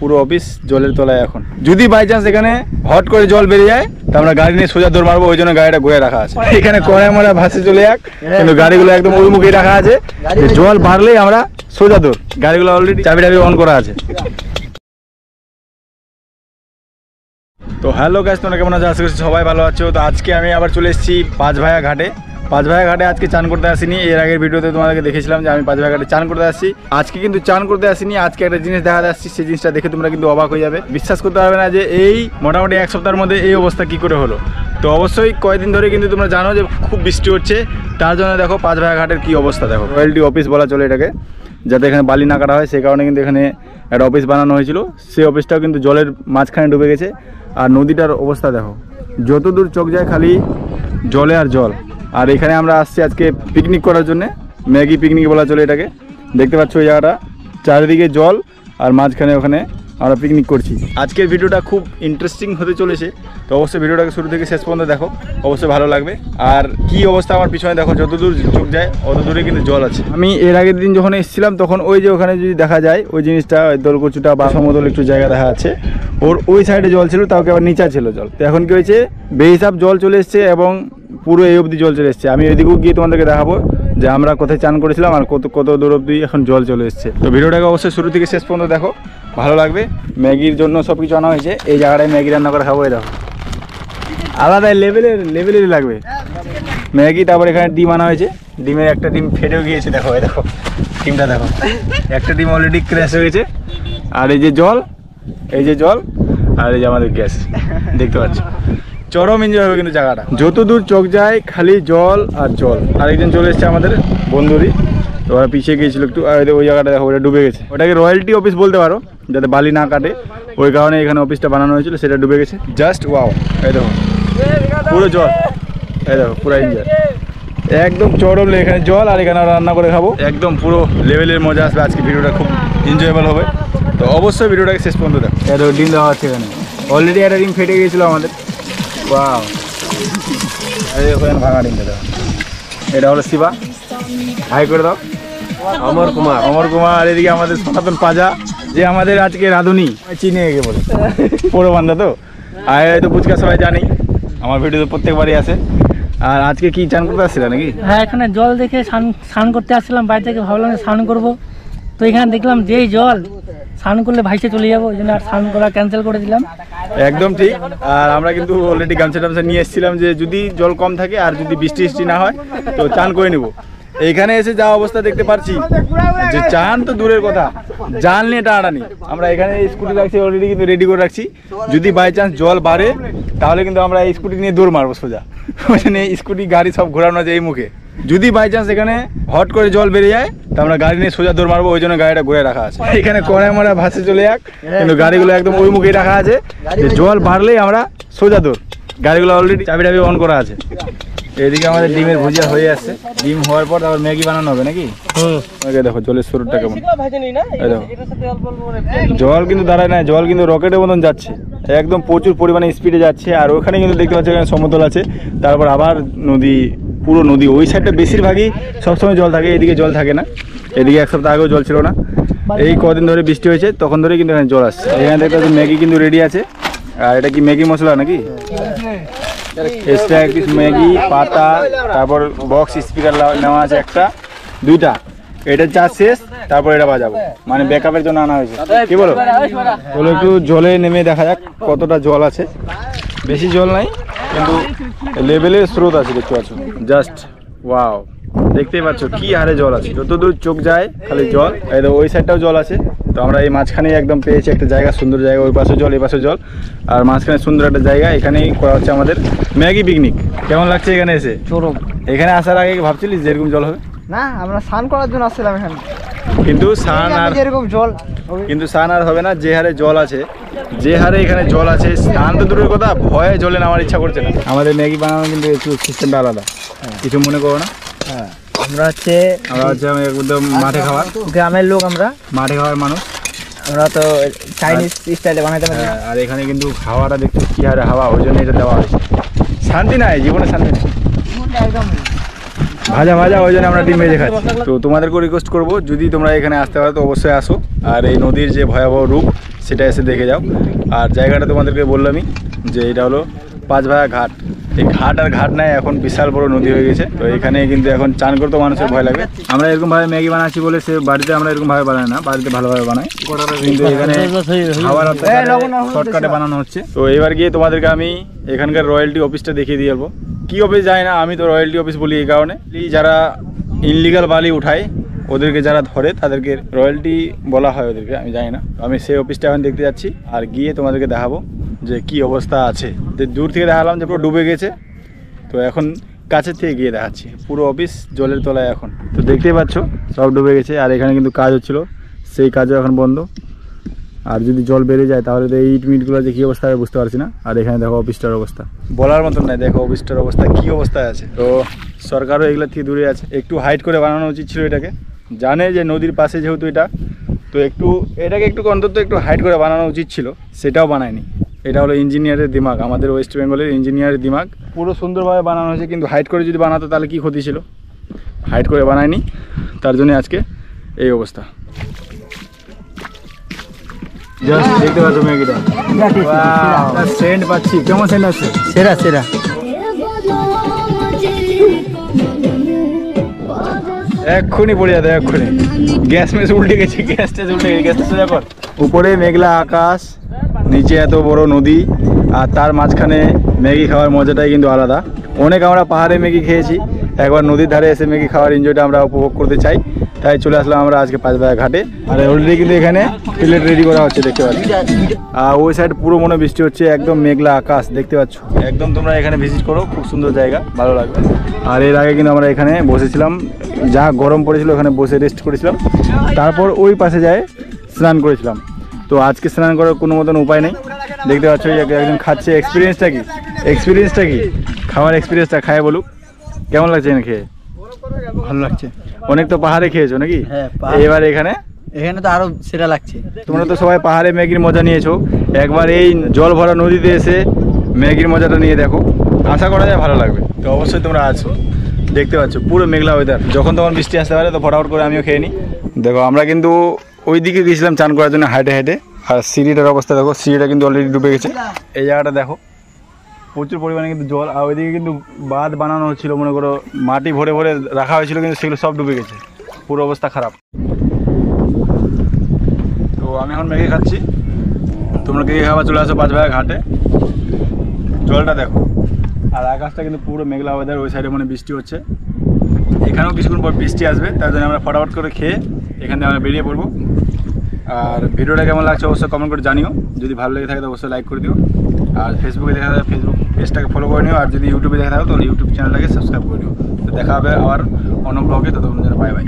পুরো অফিস জলের তলায় এখন। যদি বাই চান্স এখানে হট করে জল বেরিয়ে যায় তো আমরা গাড়ি নিয়ে সোজা দৌড় মারবো, ওই জন্য গাড়িটা ঘুরে রাখা আছে। এখানে কড়াই মারা ভাসে চলে যাক, কিন্তু গাড়িগুলো একদম ওই মুখেই রাখা আছে, জল বাড়লেই আমরা সোজা দৌড়। গাড়িগুলো অলরেডি চাবি অন করা আছে। তো হ্যালো গাইস, তোমরা কেমন আছো? আশা করছি সবাই ভালো আছো। তো আজকে আমি আবার চলে এসেছি পাঁচভাইয়া ঘাটে। পাঁচভাইয়া ঘাটে আজকে চান করতে আসিনি। এর আগের ভিডিওতে তোমাদেরকে দেখেছিলাম যে আমি পাঁচভাইয়া ঘাটে চান করতে আসছি। আজকে কিন্তু চান করতে আসিনি, আজকে একটা জিনিস দেখাতে আসছি। সেই জিনিসটা দেখে তোমরা কিন্তু অবাক হয়ে যাবে, বিশ্বাস করতে পারবে না যে এই মোটামুটি এক সপ্তাহের মধ্যে এই অবস্থা কি করে হলো। তো অবশ্যই কয়েকদিন ধরে কিন্তু তোমরা জানো যে খুব বৃষ্টি হচ্ছে, তার জন্য দেখো পাঁচভাইয়া ঘাটের কি অবস্থা দেখো। রয়্যালটি অফিস বলা চলে এটাকে, যাতে এখানে বালি না কাটা হয় সেই কারণে কিন্তু এখানে একটা অফিস বানানো হয়েছিল। সেই অফিসটাও কিন্তু জলের মাঝখানে ডুবে গেছে। আর নদীটার অবস্থা দেখো, যতদূর চোখ যায় খালি জলে আর জল। আর এখানে আমরা আসছি আজকে পিকনিক করার জন্য, ম্যাগি পিকনিক বলা চলে এটাকে। দেখতে পাচ্ছ ওই জায়গাটা, চারিদিকে জল আর মাঝখানে ওখানে আমরা পিকনিক করছি। আজকের ভিডিওটা খুব ইন্টারেস্টিং হতে চলেছে, তো অবশ্যই ভিডিওটাকে শুরু থেকে শেষ পর্যন্ত দেখো, অবশ্যই ভালো লাগবে। আর কি অবস্থা আমার পিছনে দেখো, যতদূর চোখ যায় অত দূরে কিন্তু জল আছে। আমি এর আগের দিন যখন এসেছিলাম তখন ওই যে ওখানে যদি দেখা যায় ওই জিনিসটা, দোলকুচুটা বা সমতল একটু জায়গা দেখা যাচ্ছে, ওর ওই সাইডে জল ছিল, তাও আবার নিচা ছিল জল। তো এখন কি হয়েছে, বেহিসাব জল চলে এসছে এবং পুরো এই অবধি জল চলে এসছে। আমি ওইদিকেও গিয়ে তোমাদেরকে দেখাবো যে আমরা কোথায় চান করেছিলাম আর কত দূর অবধি এখন জল চলে এসছে। তো ভিডিওটাকে অবশ্যই শুরু থেকে শেষ পর্যন্ত দেখো, ভালো লাগবে। ম্যাগির জন্য সব কিছু আনা হয়েছে, এই জায়গাটায় ম্যাগি রান্না করে খাবো। এই দেখো আলাদা লেভেলেরই লাগবে ম্যাগি। তারপর এখানে ডিম আনা হয়েছে, ডিমের একটা ডিম ফেটেও গিয়েছে দেখো, এই দেখো ডিমটা দেখো, একটা ডিম অলরেডি ক্র্যাশ হয়েছে। আর এই যে জল আর এই যে আমাদের গ্যাস দেখতে পাচ্ছ। চরম এনজয় হবে কিন্তু জায়গাটা, যতদূর চোখ যায় খালি জল আর জল। আরেকজন চলে এসছে আমাদের বন্ধুরই, তো ওরা পিছিয়ে গিয়েছিল একটু। আর ওই জায়গাটা দেখো, ওটা ডুবে গেছে। ওটাকে রয়্যালটি অফিস বলতে পারো, যাতে বালি না কাটে, ওই কারণে এখানে অফিসটা বানানো হয়েছিল। সেটা ডুবে গেছে, জাস্ট ওয়াও। এই দেখো পুরো জল, এই দেখো পুরো এনজয়, একদম চরম। এখানে জল আর এখানে রান্না করে খাবো, একদম পুরো লেভেলের মজা আসবে। আজকে ভিডিওটা খুব এনজয়েবল হবে, তো অবশ্যই ভিডিওটাকে শেষ পর্যন্ত দেখো। এই দেখো ডিম দেওয়া হচ্ছে এখানে, অলরেডি একটা ডিম ফেটে গিয়েছিলো আমাদের। ওয়াও, এখানে ভাঙা ডিমটা দেখো। এটা হলো শিবা, হাই করে দাও। অমর কুমার। এদিকে আমাদের সনাতন পাজা, যে আমাদের আজকে রাঁধুনি, চিনে গিয়ে বলে পুরো বান্ধা। তো আর তো ফুচকা সবাই জানি, আমার ভিডিওতে প্রত্যেকবারই আসে। আর আজকে কি চান করতে আসছিল নাকি? হ্যাঁ, এখানে জল দেখে স্নান করতে আসছিলাম বাড়ি থেকে, ভাবলাম স্নান করবো। তো এখানে দেখলাম যেই জল, স্নান করলে ভাইসে চলে যাবো, ওই জন্য আর স্নান করা ক্যান্সেল করে দিলাম। একদম ঠিক। আর আমরা কিন্তু অলরেডি গামছা টামছা নিয়ে এসেছিলাম যে যদি জল কম থাকে আর যদি বৃষ্টি না হয় তো চান করে নেবো। এইখানে এসে যা অবস্থা দেখতে পাচ্ছি, যে চান তো দূরের কথা, জাল নিয়ে টানাটানি। আমরা এখানে স্কুটি রাখছি অলরেডি, কিন্তু রেডি করে রাখছি। যদি বাই চান্স জল বাড়ে তাহলে কিন্তু আমরা এই স্কুটি নিয়ে দৌড় মারবো সোজা। ওই জন্য স্কুটি গাড়ি সব ঘোরানো আছে এই মুখে। যদি বাই চান্স এখানে হট করে জল বেরিয়ে যায় তো আমরা গাড়ি নিয়ে সোজা দৌড় মারবো, ওই জন্য গাড়িটা ঘুরে রাখা আছে। এখানে কড়াই মারা ভাসে চলে যাক, কিন্তু গাড়িগুলো একদম ওই মুখেই রাখা আছে, যে জল বাড়লেই আমরা সোজা দৌড়। গাড়িগুলো অলরেডি চাবি অন করা আছে। এদিকে আমাদের ডিমের ভুজিয়া হয়ে আসছে, ডিম হওয়ার পর তারপর ম্যাগি বানানো হবে নাকি? দেখো জলের শুরুটা কেমন। দেখো জল কিন্তু দাঁড়ায় না, জল কিন্তু রকেটের মতন যাচ্ছে, একদম প্রচুর পরিমাণে স্পিডে যাচ্ছে। আর ওখানে কিন্তু দেখতে পাচ্ছি এখানে সমতল আছে, তারপর আবার নদী, পুরো নদী। ওই সাইডটা বেশিরভাগই সবসময় জল থাকে, এদিকে জল থাকে না। এদিকে এক সপ্তাহ আগেও জল ছিল না, এই কদিন ধরে বৃষ্টি হয়েছে তখন ধরে কিন্তু এখানে জল আসছে। এখানে দেখতে পাচ্ছি ম্যাগি কিন্তু রেডি আছে। আর এটা কি ম্যাগি মশলা নাকি? এক্সট্রা একটি ম্যাগি পাতা, তারপর বক্স স্পিকার নেওয়া আছে একটা দুইটা। এটা চার্জ শেষ, তারপর এটা বাজাবো, মানে ব্যাকআপের জন্য আনা হয়েছে। কি বলো? বলো একটু জলে নেমে দেখা যাক কতটা জল আছে। বেশি জল নাই, কিন্তু লেভেলের স্রোত আছে, দেখতে পাচ্ছ। জাস্ট ওয়াও, দেখতেই পাচ্ছ কি হারে জল আছে, যতদূর চোখ যায় খালি জল। এই ওই সাইডটাও জল আছে। তো আমরা এই মাঝখানে একদম পেয়েছি একটা জায়গা, সুন্দর জায়গা। ওই পাশে জল, এই পাশে জল, আর মাঝখানে সুন্দর একটা জায়গা। এখানেই করা হচ্ছে আমাদের ম্যাগি পিকনিক। কেমন লাগছে এখানে এসে? চরম। এখানে আসার আগে ভাবছিলিস যে এরকম জল হবে? না, আমরা স্নান করার জন্য আসছিলাম এখানে, কিন্তু স্নান আর এরকম জল, কিন্তু স্নান আর হবে না। যে হারে জল আছে, যে হারে এখানে জল আছে, স্নান তো দূরের কথা, ভয়ে জলে নামার ইচ্ছা করছে না। আমাদের ম্যাগি বানানো কিন্তু একটু সিস্টেমটা আলাদা, কিছু মনে করো না। হ্যাঁ, আমরা হচ্ছে একদম মাঠে খাওয়ার গ্রামের লোক, আমরা মাঠে খাওয়ার মানুষ। আমরা তো চাইনিজ স্টাইলে বানাইতে পারি। আর এখানে কিন্তু হাওয়াটা দেখতে কি হারে হাওয়া, ওই জন্য এটা দেওয়া হয়েছে। শান্তি নাই জীবনে, শান্তি নেই, একদম ভাজা ওই জন্য আমরা ডিম ভেজে খাচ্ছি। তো তোমাদেরকেও রিকোয়েস্ট করবো, যদি তোমরা এখানে আসতে পারো তো অবশ্যই আসো। আর এই নদীর যে ভয়াবহ রূপ সেটা এসে দেখে যাও। আর জায়গাটা তোমাদেরকে বললামই যে এটা হলো পাঁচভায়া ঘাট। এই ঘাট আর ঘাট নাই, এখন বিশাল বড় নদী হয়ে গেছে। তো এখানে কিন্তু এখন চান করতে মানুষের ভয় লাগে। আমরা এরকমভাবে ম্যাগি বানাচ্ছি বলে সে বাড়িতে আমরা এরকমভাবে বানাই না, বাড়িতে ভালোভাবে বানাই, কিন্তু এখানে খাবার শর্টকাটে বানানো হচ্ছে। তো এবার গিয়ে তোমাদেরকে আমি এখানকার রয়্যালটি অফিসটা দেখিয়ে দিয়ে যাবো। কী অফিস যায় না, আমি তো রয়্যালটি অফিস বলি এই কারণে, যারা ইনলিগাল বালি উঠায় ওদেরকে যারা ধরে তাদেরকে রয়্যালটি বলা হয় ওদেরকে, আমি জানি না। আমি সেই অফিসটা এখন দেখতে যাচ্ছি আর গিয়ে তোমাদেরকে দেখাবো যে কি অবস্থা আছে। তো দূর থেকে দেখালাম যে পুরো ডুবে গেছে, তো এখন কাছের থেকে গিয়ে দেখাচ্ছি পুরো অফিস জলের তলায় এখন। তো দেখতেই পাচ্ছ সব ডুবে গেছে, আর এখানে কিন্তু কাজ হচ্ছিলো, সেই কাজও এখন বন্ধ। আর যদি জল বেড়ে যায় তাহলে তো এই ইট মিটগুলো যে কী অবস্থা হবে বুঝতে পারছি না। আর এখানে দেখো অফিসটার অবস্থা বলার মতন নাই, দেখো অফিসটার অবস্থা কী অবস্থায় আছে। তো সরকারও এগুলো থেকে দূরে আছে, একটু হাইট করে বানানো উচিত ছিল এটাকে। জানে যে নদীর পাশে যেহেতু এটা, তো এটাকে একটু অন্তত একটু হাইট করে বানানো উচিত ছিল, সেটাও বানায়নি। এটা হলো ইঞ্জিনিয়ারের দিমাগ, আমাদের ওয়েস্ট বেঙ্গলের ইঞ্জিনিয়ারের দিমাগ। পুরো সুন্দরভাবে বানানো হয়েছে, কিন্তু হাইট করে যদি বানাতো তাহলে কী ক্ষতি ছিল। হাইট করে বানায়নি, তার জন্য আজকে এই অবস্থা। জাস্ট দেখতে পাচ্ছ ম্যাগিটা, সেন্ট পাচ্ছি, কেমন সেন্ট আছে? সেরা সেরা। এক্ষুনি পড়ে যাবে, এক্ষুনি গ্যাস মেস উল্টে গেছে, গ্যাস টেস উল্টে গেছে। গ্যাস সোজা কর। উপরে মেঘলা আকাশ, নিচে এত বড় নদী, আর তার মাঝখানে ম্যাগি খাওয়ার মজাটাই কিন্তু আলাদা। অনেক আমরা পাহাড়ে ম্যাগি খেয়েছি, একবার নদীর ধারে এসে ম্যাগি খাওয়ার এনজয়টা আমরা উপভোগ করতে চাই, তাই চলে আসলাম আমরা আজকে পাঁচভায়া ঘাটে। আর অলরেডি কিন্তু এখানে প্লেট রেডি করা হচ্ছে, দেখতে পাচ্ছি। আর ওই সাইড পুরো মনে বৃষ্টি হচ্ছে, একদম মেঘলা আকাশ দেখতে পাচ্ছ। একদম তোমরা এখানে ভিজিট করো, খুব সুন্দর জায়গা, ভালো লাগবে। আর এর আগে কিন্তু আমরা এখানে বসেছিলাম, যা গরম পড়েছিল ওখানে বসে রেস্ট করেছিলাম, তারপর ওই পাশে যায় স্নান করেছিলাম। তো আজকে স্নান করার কোনো মতন উপায় নেই, দেখতে পাচ্ছ একজন খাচ্ছে। এক্সপিরিয়েন্সটা কি খাওয়ার এক্সপিরিয়েন্সটা খায় বলুক, কেমন লাগছে এখানে খেয়ে? ভালো লাগছে। অনেক তো পাহাড়ে খেয়েছো নাকি? হ্যাঁ, এবার এখানে তো আরো সেরা লাগছে। তোমরা তো সবাই পাহাড়ে ম্যাগির মজা নিয়েছো, একবার এই জল ভরা নদীতে এসে ম্যাগির মজাটা নিয়ে দেখো, আশা করা যায় ভালো লাগবে। তো অবশ্যই তোমরা আছো, দেখতে পাচ্ছ পুরো মেঘলা ওয়েদার, যখন তখন বৃষ্টি আসতে পারে, তো ফটাফট করে আমিও খেয়ে নিই। দেখো আমরা কিন্তু ওই দিকে গেছিলাম চান করার জন্য হাইটে হাইটে, আর সিঁড়িটার অবস্থা দেখো, সিঁড়িটা কিন্তু অলরেডি ডুবে গেছে। এই জায়গাটা দেখো প্রচুর পরিমাণে কিন্তু জল, আর ওইদিকে কিন্তু বাঁধ বানানো হচ্ছিলো, মনে করো মাটি ভরে ভরে রাখা হয়েছিল, কিন্তু সেগুলো সব ডুবে গেছে, পুরো অবস্থা খারাপ। তো আমি এখন ম্যাগি খাচ্ছি, তোমরা কে খাবার চলে আসো পাঁচভায়া ঘাটে। জলটা দেখো, আর আকাশটা কিন্তু পুরো মেঘলা ওয়েদার, ওই সাইডে মানে বৃষ্টি হচ্ছে, এখানেও কিছুক্ষণ পর বৃষ্টি আসবে, তার জন্য আমরা ফটাফট করে খেয়ে এখান থেকে আমরা বেরিয়ে পড়বো। আর ভিডিওটা কেমন লাগছে অবশ্যই কমেন্ট করে জানিও, যদি ভালো লেগে থাকে তো অবশ্যই লাইক করে দিও। আর ফেসবুকে দেখা যায় ফেসবুক পেজটাকে ফলো করে নিও, আর যদি ইউটিউবে দেখা থাকো তাহলে ইউটিউব চ্যানেলটাকে সাবস্ক্রাইব করে নিও। তো দেখা হবে আবার অন্য ব্লগে, তো তোমরা বাই বাই।